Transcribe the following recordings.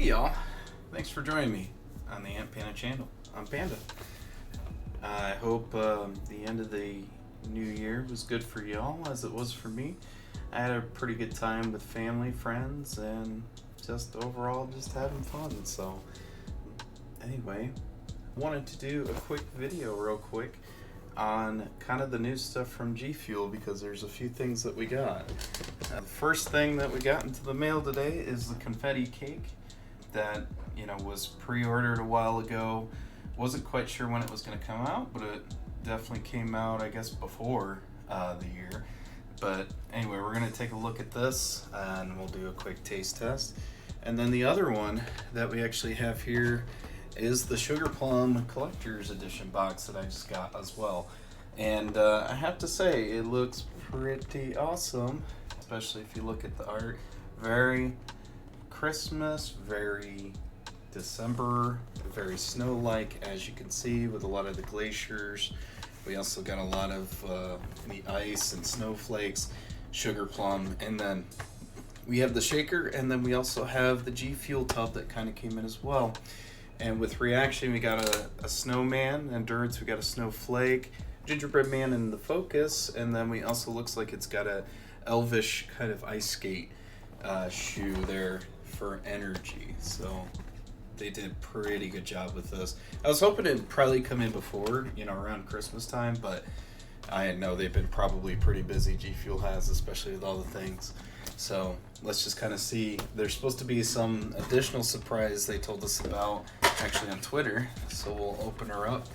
y'all, thanks for joining me on the Ant Panda channel. I'm Panda. I hope the end of the new year was good for y'all as it was for me. I had a pretty good time with family, friends, and just overall just having fun. So anyway, wanted to do a quick video real quick on kind of the new stuff from Gfuel because there's a few things that we got. The first thing that we got into the mail today is the Confetti Cake that was pre-ordered a while ago. Wasn't quite sure when it was going to come out, but it definitely came out, I guess, before the year. But anyway, we're going to take a look at this and we'll do a quick taste test. And then the other one that we actually have here is the Sugar Plum Collector's Edition box that I just got as well. And I have to say, it looks pretty awesome, especially if you look at the art. Very Christmas, very December, very snow-like, as you can see, with a lot of the glaciers. We also got a lot of the ice and snowflakes, sugar plum, and then we have the shaker, and then we also have the Gfuel tub that kind of came in as well. And with reaction, we got a snowman, endurance, we got a snowflake, gingerbread man in the focus, and then we also looks like it's got a elvish kind of ice skate shoe there for energy. So they did a pretty good job with this. I was hoping it'd probably come in before, around Christmas time, but I know they've been probably pretty busy, Gfuel has, especially with all the things. So let's just kind of see. There's supposed to be some additional surprise they told us about actually on Twitter. So we'll open her up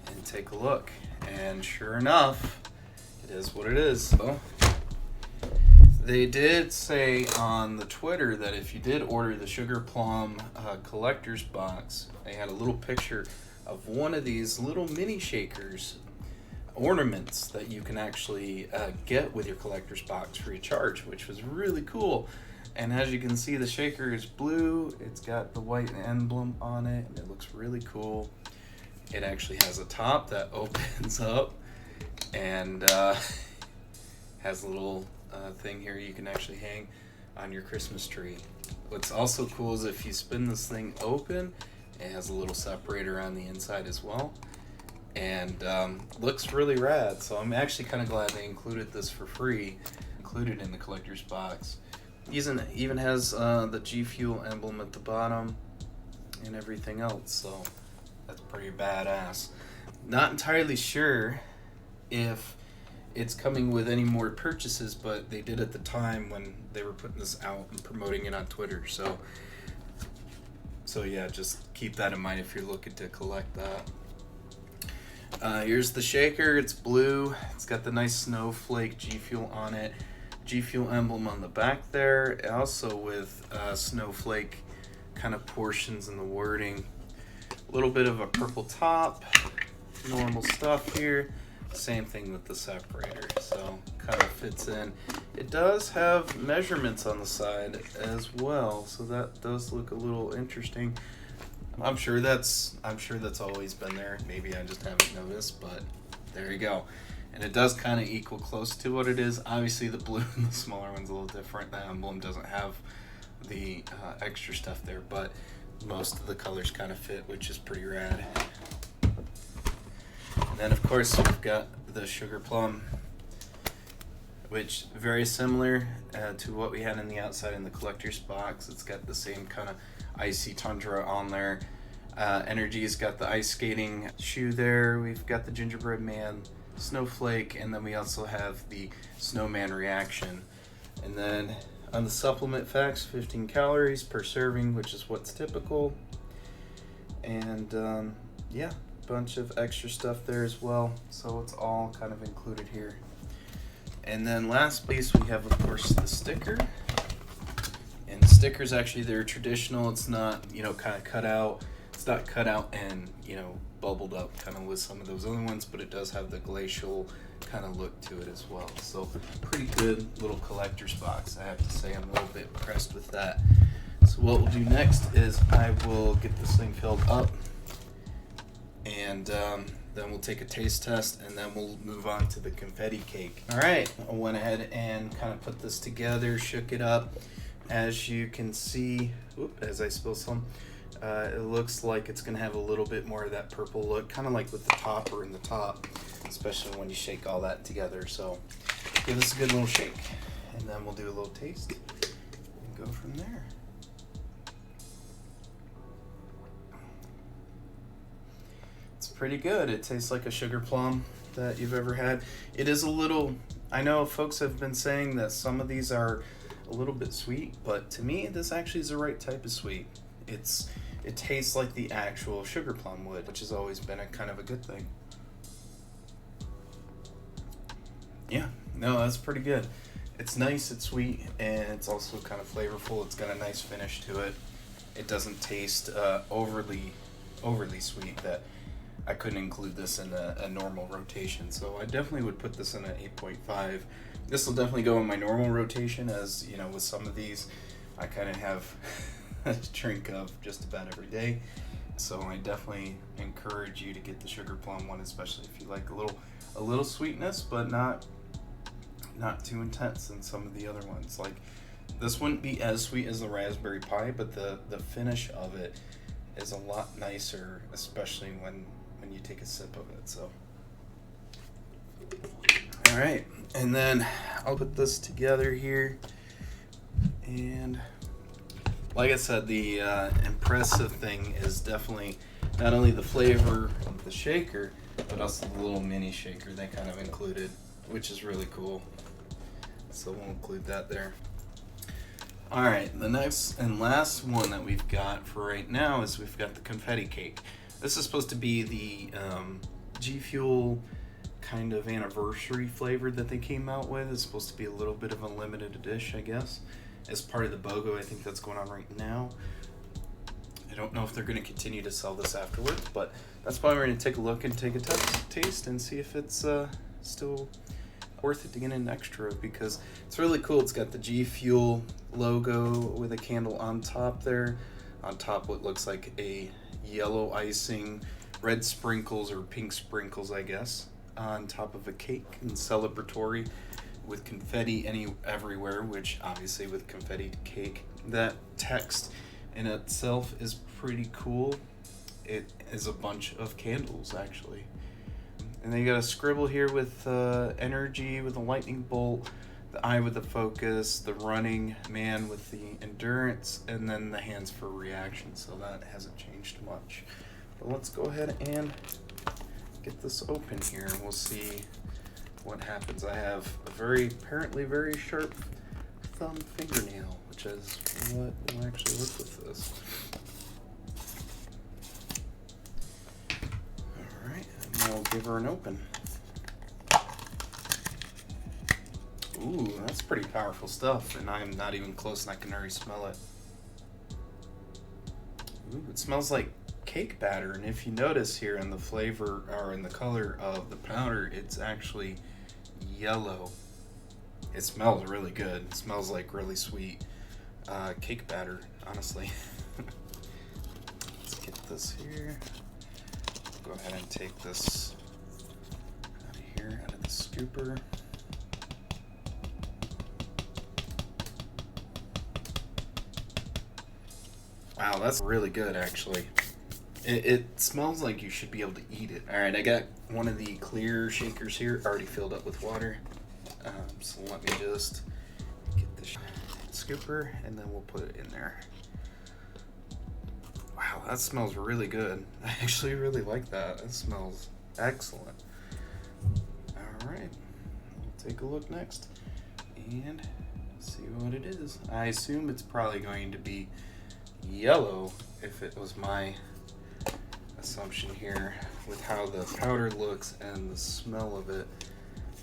and take a look. And sure enough, it is what it is. So they did say on the Twitter that if you did order the Sugar Plum collector's box, they had a little picture of one of these little mini shakers ornaments that you can actually get with your collector's box free of charge, which was really cool. And as you can see, the shaker is blue, it's got the white emblem on it, and it looks really cool. It actually has a top that opens up and has a little thing here you can actually hang on your Christmas tree. What's also cool is if you spin this thing open, it has a little separator on the inside as well. And looks really rad, so I'm actually kind of glad they included this for free, included in the collector's box. Even has the Gfuel emblem at the bottom and everything else, so that's pretty badass. Not entirely sure if it's coming with any more purchases, but they did at the time when they were putting this out and promoting it on Twitter, so yeah, just keep that in mind if you're looking to collect that. Here's the shaker. It's blue. It's got the nice snowflake Gfuel on it. Gfuel emblem on the back there. Also with snowflake kind of portions in the wording. A little bit of a purple top. Normal stuff here. Same thing with the separator. So kind of fits in. It does have measurements on the side as well. So that does look a little interesting. I'm sure that's always been there. Maybe I just haven't noticed, but there you go. And it does kind of equal close to what it is. Obviously, the blue and the smaller one's a little different. The emblem doesn't have the extra stuff there, but most of the colors kind of fit, which is pretty rad. And then, of course, we've got the Sugar Plum, which very similar to what we had in the outside in the collector's box. It's got the same kind of icy tundra on there. Energy's got the ice skating shoe there. We've got the gingerbread man snowflake, and then we also have the snowman reaction. And then on the supplement facts, 15 calories per serving, which is what's typical. And yeah, bunch of extra stuff there as well. So it's all kind of included here. And then last piece, we have, of course, the sticker. And the stickers, actually, they're traditional. It's not, kind of cut out. It's not cut out and, bubbled up kind of with some of those other ones, but it does have the glacial kind of look to it as well. So pretty good little collector's box. I have to say I'm a little bit impressed with that. So what we'll do next is I will get this thing filled up, and then we'll take a taste test, and then we'll move on to the confetti cake. All right, I went ahead and kind of put this together, shook it up, as you can see, as I spill some, it looks like it's going to have a little bit more of that purple look, kind of like with the topper in the top, especially when you shake all that together. So give this a good little shake, and then we'll do a little taste and go from there. It's pretty good. It tastes like a sugar plum that you've ever had. It is a little, I know folks have been saying that some of these are a little bit sweet, but to me this actually is the right type of sweet. It tastes like the actual sugar plum would, which has always been a kind of a good thing. Yeah, no, that's pretty good. It's nice, it's sweet, and it's also kind of flavorful. It's got a nice finish to it. It doesn't taste overly sweet that I couldn't include this in a normal rotation. So I definitely would put this in an 8.5. This will definitely go in my normal rotation, as you know, with some of these I kind of have a drink of just about every day. So I definitely encourage you to get the sugar plum one, especially if you like a little sweetness, but not too intense in some of the other ones. Like this wouldn't be as sweet as the raspberry pie, but the finish of it is a lot nicer, especially when you take a sip of it. So all right, and then I'll put this together here, and like I said, the impressive thing is definitely not only the flavor of the shaker, but also the little mini shaker they kind of included, which is really cool. So we'll include that there. Alright, the next and last one that we've got for right now is we've got the Confetti Cake. This is supposed to be the Gfuel kind of anniversary flavor that they came out with. It's supposed to be a little bit of a limited edition, I guess, as part of the BOGO. I think that's going on right now. I don't know if they're going to continue to sell this afterwards, but that's why we're going to take a look and take a taste and see if it's still worth it to get an extra, because it's really cool. It's got the Gfuel logo with a candle on top there. On top what looks like a yellow icing, red sprinkles or pink sprinkles, I guess, on top of a cake, and celebratory with confetti everywhere, which obviously with Confetti Cake, that text in itself is pretty cool. It is a bunch of candles actually. And then you got a scribble here with energy with a lightning bolt, the eye with the focus, the running man with the endurance, and then the hands for reaction. So that hasn't changed much. But let's go ahead and get this open here, and we'll see what happens. I have a apparently very sharp thumb fingernail, which is what will actually work with this. Alright, and now we'll give her an open. Ooh, that's pretty powerful stuff, and I'm not even close and I can already smell it. Ooh, it smells like cake batter, and if you notice here in the flavor or in the color of the powder, it's actually yellow. It smells really good. It smells like really sweet cake batter, honestly. Let's get this here. Go ahead and take this out of here, out of the scooper. Wow, that's really good actually. It smells like you should be able to eat it. Alright, I got one of the clear shakers here already filled up with water. So let me just get the scooper and then we'll put it in there. Wow, that smells really good. I actually really like that. It smells excellent. Alright, we'll take a look next and see what it is. I assume it's probably going to be yellow if it was my assumption here, with how the powder looks and the smell of it.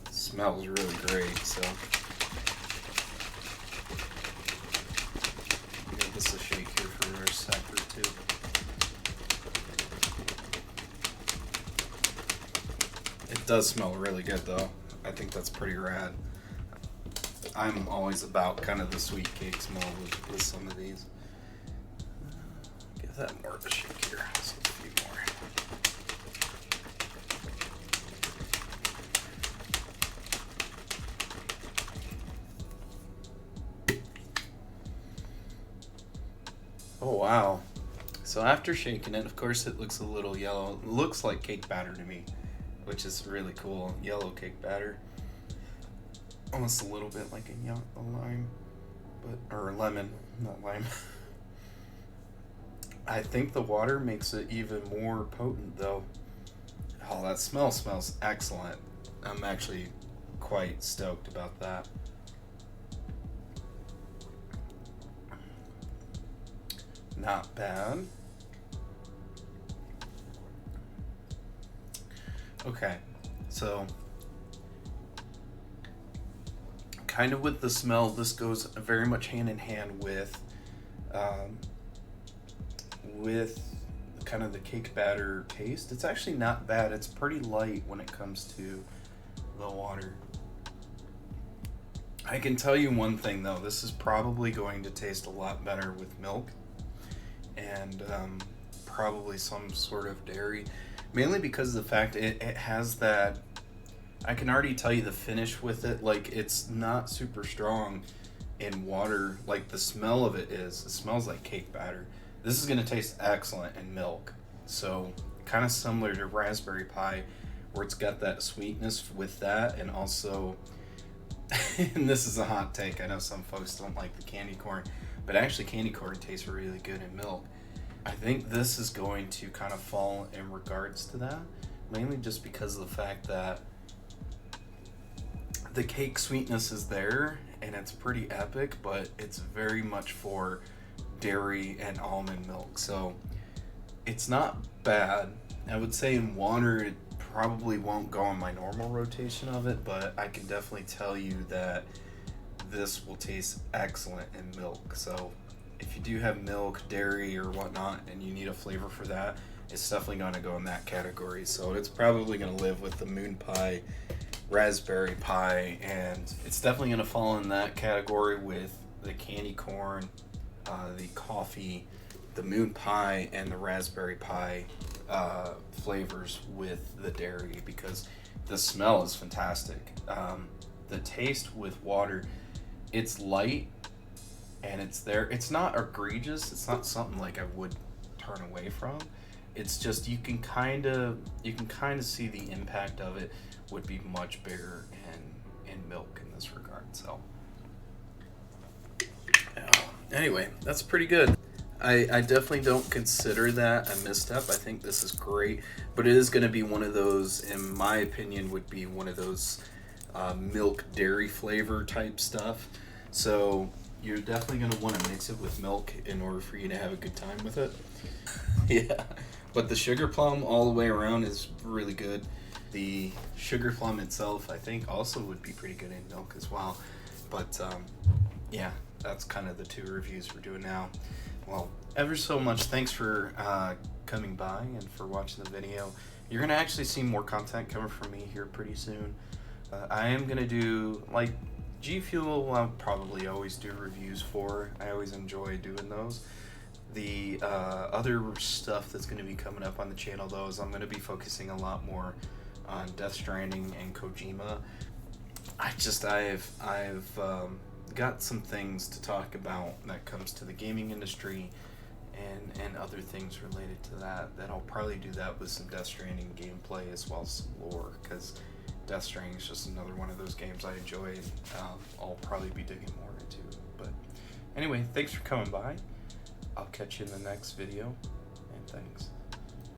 It smells really great, so give this a shake here for a sec or two. It does smell really good though. I think that's pretty rad. I'm always about kind of the sweet cake smell with some of these. Give that more of a shake here. Just a few more. Oh wow. So after shaking it, of course it looks a little yellow. It looks like cake batter to me, which is really cool. Yellow cake batter. Almost a little bit like a lime, or lemon, not lime. I think the water makes it even more potent though. Oh, that smells excellent. I'm actually quite stoked about that. Not bad. Okay, so kind of with the smell, this goes very much hand in hand um, with kind of the cake batter taste. It's actually not bad. It's pretty light when it comes to the water. I can tell you one thing though, this is probably going to taste a lot better with milk and probably some sort of dairy, mainly because of the fact it has that. I can already tell you the finish with it, like it's not super strong in water like the smell of it is. It smells like cake batter. This is going to taste excellent in milk. So kind of similar to raspberry pie, where it's got that sweetness with that, and also and this is a hot take, I know some folks don't like the candy corn, but actually candy corn tastes really good in milk. I think this is going to kind of fall in regards to that, mainly just because of the fact that the cake sweetness is there and it's pretty epic, but it's very much for dairy and almond milk. So it's not bad. I would say in water it probably won't go on my normal rotation of it, but I can definitely tell you that this will taste excellent in milk. So if you do have milk, dairy, or whatnot, and you need a flavor for that, it's definitely going to go in that category. So it's probably going to live with the moon pie, raspberry pie, and it's definitely going to fall in that category with the candy corn, the coffee, the moon pie, and the raspberry pie flavors with the dairy, because the smell is fantastic. The taste with water, it's light and it's there. It's not egregious. It's not something like I would turn away from. It's just you can kind of see the impact of it would be much bigger in milk in this regard. So anyway, that's pretty good. I definitely don't consider that a misstep. I think this is great, but it is going to be one of those, in my opinion, would be one of those milk dairy flavor type stuff. So you're definitely going to want to mix it with milk in order for you to have a good time with it. Yeah, but the sugar plum all the way around is really good. The sugar plum itself, I think, also would be pretty good in milk as well. But yeah, that's kind of the two reviews we're doing now. Well, ever so much thanks for coming by and for watching the video. You're going to actually see more content coming from me here pretty soon. I am going to do, like, Gfuel, I'll probably always do reviews for. I always enjoy doing those. The other stuff that's going to be coming up on the channel, though, is I'm going to be focusing a lot more on Death Stranding and Kojima. I've got some things to talk about that comes to the gaming industry and other things related to that I'll probably do that with some Death Stranding gameplay as well as some lore, because Death Stranding is just another one of those games I enjoy, and I'll probably be digging more into. But anyway, thanks for coming by. I'll catch you in the next video, and thanks.